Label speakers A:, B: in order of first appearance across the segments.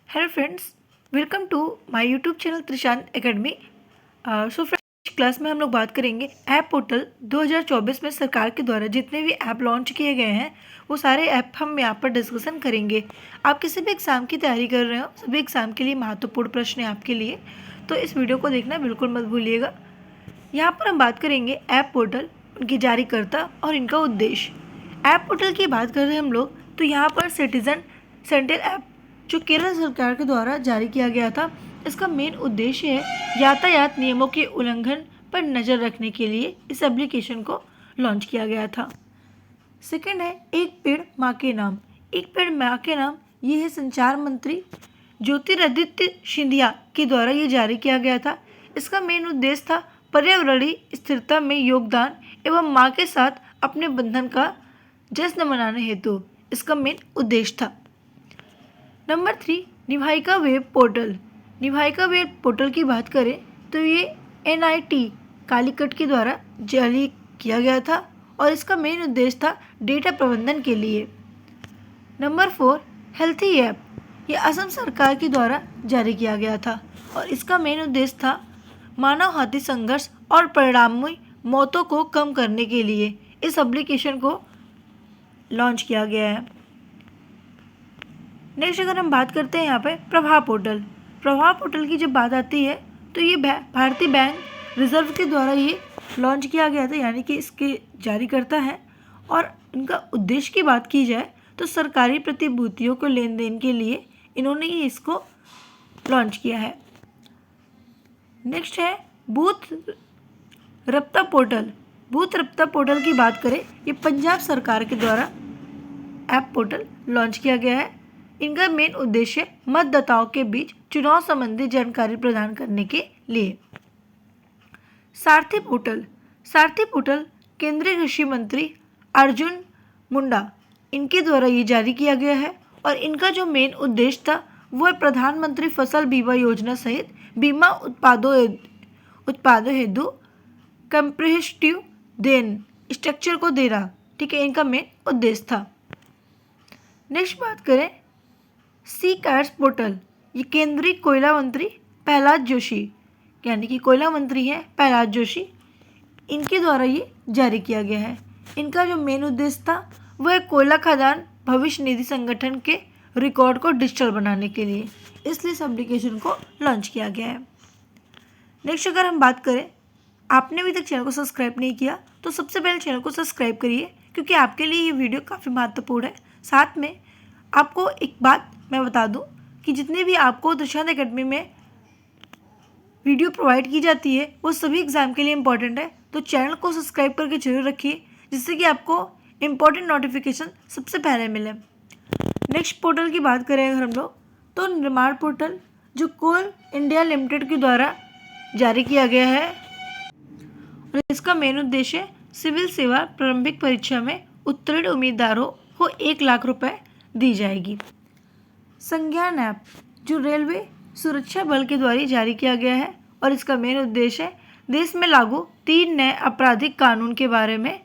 A: Hello friends, welcome to my YouTube channel Trishant academy. So friends, class में हम लोग बात करेंगे ऐप पोर्टल 2024 में सरकार के द्वारा जितने भी ऐप लॉन्च किए गए हैं वो सारे ऐप हम यहाँ पर डिस्कशन करेंगे। आप किसी भी एग्ज़ाम की तैयारी कर रहे हो, सभी एग्ज़ाम के लिए महत्वपूर्ण प्रश्न है आपके लिए, तो इस वीडियो को देखना बिल्कुल मत भूलिएगा। यहाँ पर हम बात करेंगे ऐप पोर्टल, उनकी जारीकर्ता और इनका उद्देश्य। ऐप पोर्टल की बात कर रहे हैं हम लोग, तो यहाँ पर सिटीजन सेंट्रल ऐप जो केरल सरकार के द्वारा जारी किया गया था, इसका मेन उद्देश्य है यातायात नियमों के उल्लंघन पर नज़र रखने के लिए इस एप्लीकेशन को लॉन्च किया गया था। सेकंड है एक पेड़ माँ के नाम। एक पेड़ माँ के नाम ये है संचार मंत्री ज्योतिरादित्य सिंधिया के द्वारा ये जारी किया गया था। इसका मेन उद्देश्य था पर्यावरणीय स्थिरता में योगदान एवं माँ के साथ अपने बंधन का जश्न मनाने हेतु इसका मेन उद्देश्य था। नंबर 3, निभाइका वेब पोर्टल। निभाइका वेब पोर्टल की बात करें तो ये NIT कालीकट के द्वारा जारी किया गया था और इसका मेन उद्देश्य था डेटा प्रबंधन के लिए। Number 4, healthy app. ये असम सरकार के द्वारा जारी किया गया था और इसका मेन उद्देश्य था मानव हाथी संघर्ष और परिणामी मौतों को कम करने के लिए इस एप्लीकेशन को लॉन्च किया गया है। नेक्स्ट अगर हम बात करते हैं यहाँ पे प्रभाव पोर्टल। प्रभाव पोर्टल की जब बात आती है तो ये भारतीय बैंक रिजर्व के द्वारा ये लॉन्च किया गया था, यानी कि इसके जारीकर्ता है। और इनका उद्देश्य की बात की जाए तो सरकारी प्रतिभूतियों को लेन देन के लिए इन्होंने ये इसको लॉन्च किया है। नेक्स्ट है बूथ रब्ता पोर्टल। बूथ रब्ता पोर्टल की बात करें, ये पंजाब सरकार के द्वारा ऐप पोर्टल लॉन्च किया गया है। इनका मेन उद्देश्य मतदाताओं के बीच चुनाव संबंधी जानकारी प्रदान करने के लिए। सारथी पोर्टल। सारथी पोर्टल केंद्रीय कृषि मंत्री अर्जुन मुंडा इनके द्वारा ये जारी किया गया है और इनका जो मेन उद्देश्य था वो है प्रधानमंत्री फसल बीमा योजना सहित बीमा उत्पादों हेतु कंप्रिहेंसिव देन स्ट्रक्चर को देना, ठीक है, इनका मेन उद्देश्य था। नेक्स्ट बात करें सी कार्ड्स पोर्टल। ये केंद्रीय कोयला मंत्री प्रहलाद जोशी, यानी कि कोयला मंत्री हैं प्रहलाद जोशी, इनके द्वारा ये जारी किया गया है। इनका जो मेन उद्देश्य था वह कोयला खदान भविष्य निधि संगठन के रिकॉर्ड को डिजिटल बनाने के लिए, इसलिए इस एप्लीकेशन को लॉन्च किया गया है। नेक्स्ट अगर हम बात करें, आपने अभी तक चैनल को सब्सक्राइब नहीं किया तो सबसे पहले चैनल को सब्सक्राइब करिए, क्योंकि आपके लिए ये वीडियो काफ़ी महत्वपूर्ण है। साथ में आपको एक बात मैं बता दूं कि जितने भी आपको त्रिशांत एकेडमी में वीडियो प्रोवाइड की जाती है वो सभी एग्ज़ाम के लिए इम्पॉर्टेंट है, तो चैनल को सब्सक्राइब करके जरूर रखिए, जिससे कि आपको इम्पॉर्टेंट नोटिफिकेशन सबसे पहले मिले। नेक्स्ट पोर्टल की बात करें अगर हम लोग, तो निर्माण पोर्टल जो कोल इंडिया लिमिटेड के द्वारा जारी किया गया है और इसका मेन उद्देश्य सिविल सेवा प्रारंभिक परीक्षा में उत्तीर्ण उम्मीदवारों को 1 लाख रुपए दी जाएगी। संज्ञान ऐप जो रेलवे सुरक्षा बल के द्वारा जारी किया गया है और इसका मेन उद्देश्य है देश में लागू 3 नए आपराधिक कानून के बारे में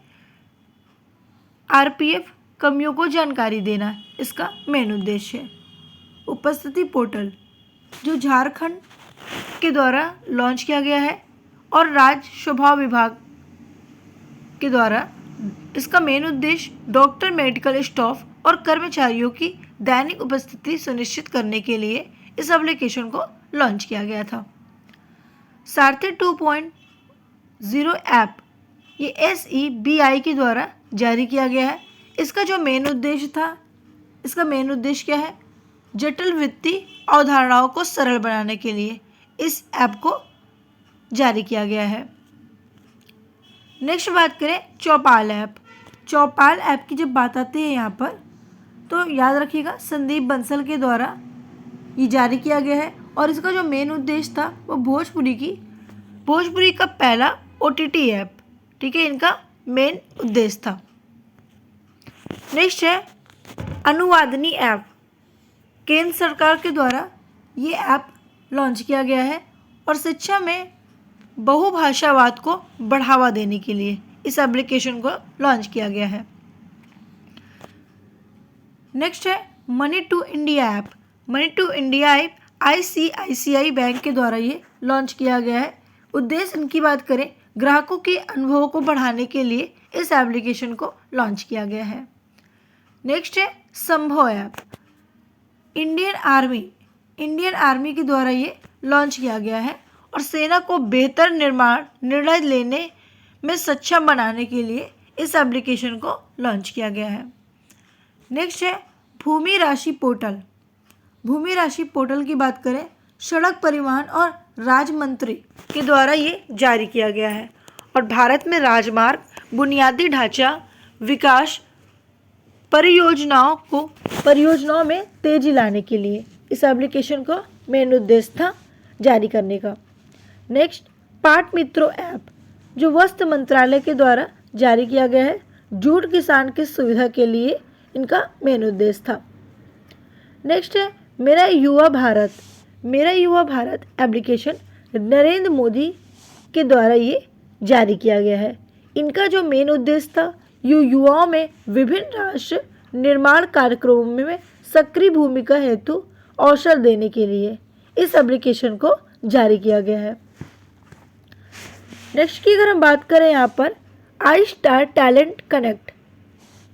A: RPF कर्मियों को जानकारी देना, इसका मेन उद्देश्य है। उपस्थिति पोर्टल जो झारखंड के द्वारा लॉन्च किया गया है और राज्य स्वभाव विभाग के द्वारा, इसका मेन उद्देश्य डॉक्टर, मेडिकल स्टाफ और कर्मचारियों की दैनिक उपस्थिति सुनिश्चित करने के लिए इस एप्लीकेशन को लॉन्च किया गया था। सारथी 2.0 ऐप ये SEBI के द्वारा जारी किया गया है। इसका जो मेन उद्देश्य था, इसका मेन उद्देश्य क्या है, जटिल वित्तीय अवधारणाओं को सरल बनाने के लिए इस ऐप को जारी किया गया है। नेक्स्ट बात करें चौपाल ऐप। चौपाल ऐप की जब बात आती है यहाँ पर, तो याद रखिएगा संदीप बंसल के द्वारा ये जारी किया गया है और इसका जो मेन उद्देश्य था वो भोजपुरी का पहला OTT ऐप, ठीक है, इनका मेन उद्देश्य था। नेक्स्ट है अनुवादनी ऐप। केंद्र सरकार के द्वारा ये ऐप लॉन्च किया गया है और शिक्षा में बहुभाषावाद को बढ़ावा देने के लिए इस एप्लीकेशन को लॉन्च किया गया है। नेक्स्ट है money to India app. Money to India app ICICI bank के द्वारा ये लॉन्च किया गया है। उद्देश्य इनकी बात करें, ग्राहकों के अनुभवों को बढ़ाने के लिए इस एप्लीकेशन को लॉन्च किया गया है। नेक्स्ट है संभव ऐप। इंडियन आर्मी के द्वारा ये लॉन्च किया गया है और सेना को बेहतर निर्णय लेने में सक्षम बनाने के लिए इस एप्लीकेशन को लॉन्च किया गया है। नेक्स्ट है भूमि राशि पोर्टल। भूमि राशि पोर्टल की बात करें, सड़क परिवहन और राज्य मंत्री के द्वारा ये जारी किया गया है और भारत में राजमार्ग, बुनियादी ढांचा विकास परियोजनाओं में तेजी लाने के लिए इस एप्लीकेशन का मेन उद्देश्य था जारी करने का। नेक्स्ट पाट मित्रों ऐप, जो वस्त्र मंत्रालय के द्वारा जारी किया गया है। जूट किसान की सुविधा के लिए इनका मेन उद्देश्य था। नेक्स्ट है मेरा युवा भारत एप्लीकेशन नरेंद्र मोदी के द्वारा ये जारी किया गया है। इनका जो मेन उद्देश्य था, युवाओं में विभिन्न राष्ट्र निर्माण कार्यक्रमों में सक्रिय भूमिका हेतु अवसर देने के लिए इस एप्लीकेशन को जारी किया गया है। नेक्स्ट की अगर हम बात करें यहाँ पर आई स्टार टैलेंट कनेक्ट,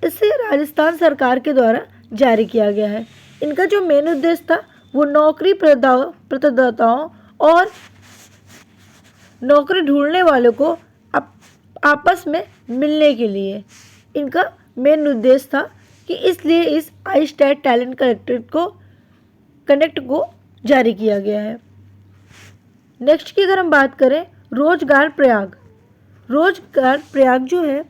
A: इसे राजस्थान सरकार के द्वारा जारी किया गया है। इनका जो मेन उद्देश्य था वो नौकरी प्रदाताओं और नौकरी ढूंढने वालों को आपस में मिलने के लिए इनका मेन उद्देश्य था कि इसलिए इस आई स्टार टैलेंट कनेक्ट को जारी किया गया है। नेक्स्ट की अगर हम बात करें रोजगार प्रयाग जो है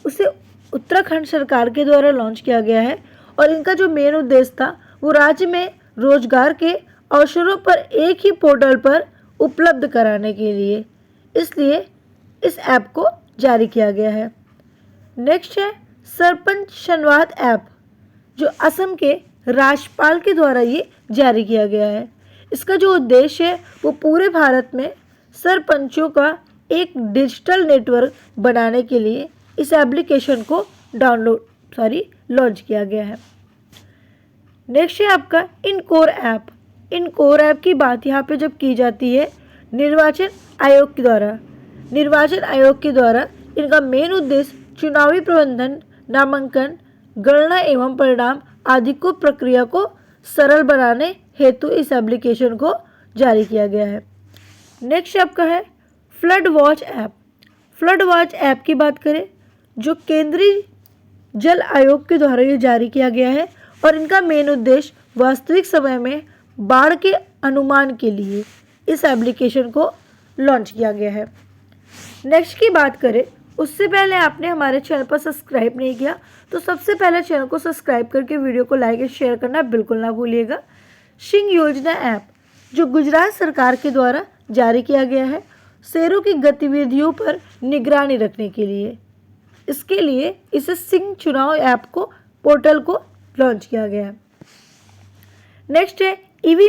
A: उसे उत्तराखंड सरकार के द्वारा लॉन्च किया गया है और इनका जो मेन उद्देश्य था वो राज्य में रोजगार के अवसरों पर एक ही पोर्टल पर उपलब्ध कराने के लिए, इसलिए इस ऐप को जारी किया गया है। नेक्स्ट है सरपंच संवाद ऐप, जो असम के राज्यपाल के द्वारा ये जारी किया गया है। इसका जो उद्देश्य है वो पूरे भारत में सरपंचों का एक डिजिटल नेटवर्क बनाने के लिए इस एप्लीकेशन को लॉन्च किया गया है। नेक्स्ट है आपका इनकोर ऐप की बात यहाँ पे जब की जाती है निर्वाचन आयोग के द्वारा इनका मेन उद्देश्य चुनावी प्रबंधन, नामांकन, गणना एवं परिणाम आदि को प्रक्रिया को सरल बनाने हेतु इस एप्लीकेशन को जारी किया गया है। नेक्स्ट आपका है फ्लड वॉच ऐप की बात करें, जो केंद्रीय जल आयोग के द्वारा ये जारी किया गया है और इनका मेन उद्देश्य वास्तविक समय में बाढ़ के अनुमान के लिए इस एप्लीकेशन को लॉन्च किया गया है। नेक्स्ट की बात करें, उससे पहले आपने हमारे चैनल पर सब्सक्राइब नहीं किया तो सबसे पहले चैनल को सब्सक्राइब करके वीडियो को लाइक और शेयर करना बिल्कुल ना भूलिएगा। सिंह योजना ऐप, जो गुजरात सरकार के द्वारा जारी किया गया है शेरों की गतिविधियों पर निगरानी रखने के लिए, इसके लिए इसे सिंह चुनाव ऐप को पोर्टल को लॉन्च किया गया है। नेक्स्ट है ईवी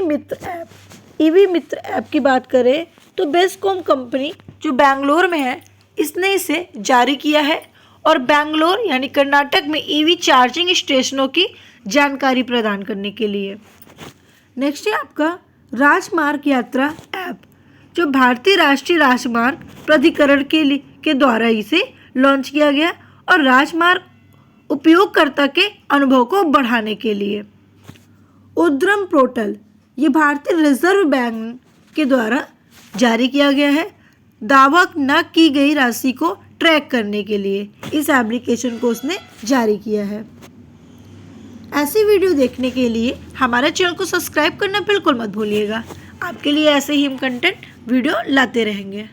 A: मित्र ऐप की बात करें तो बेस्कॉम कंपनी जो बेंगलोर में है इसने इसे जारी किया है और बेंगलोर यानी कर्नाटक में ईवी चार्जिंग स्टेशनों की जानकारी प्रदान करने के लिए। नेक्स्ट है आपका राजमार्ग यात्रा ऐप, जो भारतीय राष्ट्रीय राजमार्ग प्राधिकरण के द्वारा इसे लॉन्च किया गया और राजमार्ग उपयोगकर्ता के अनुभव को बढ़ाने के लिए। उद्यम पोर्टल, ये भारतीय रिजर्व बैंक के द्वारा जारी किया गया है दावा न की गई राशि को ट्रैक करने के लिए इस एप्लीकेशन को उसने जारी किया है। ऐसी वीडियो देखने के लिए हमारे चैनल को सब्सक्राइब करना बिल्कुल मत भूलिएगा। आपके लिए ऐसे ही हम कंटेंट वीडियो लाते रहेंगे।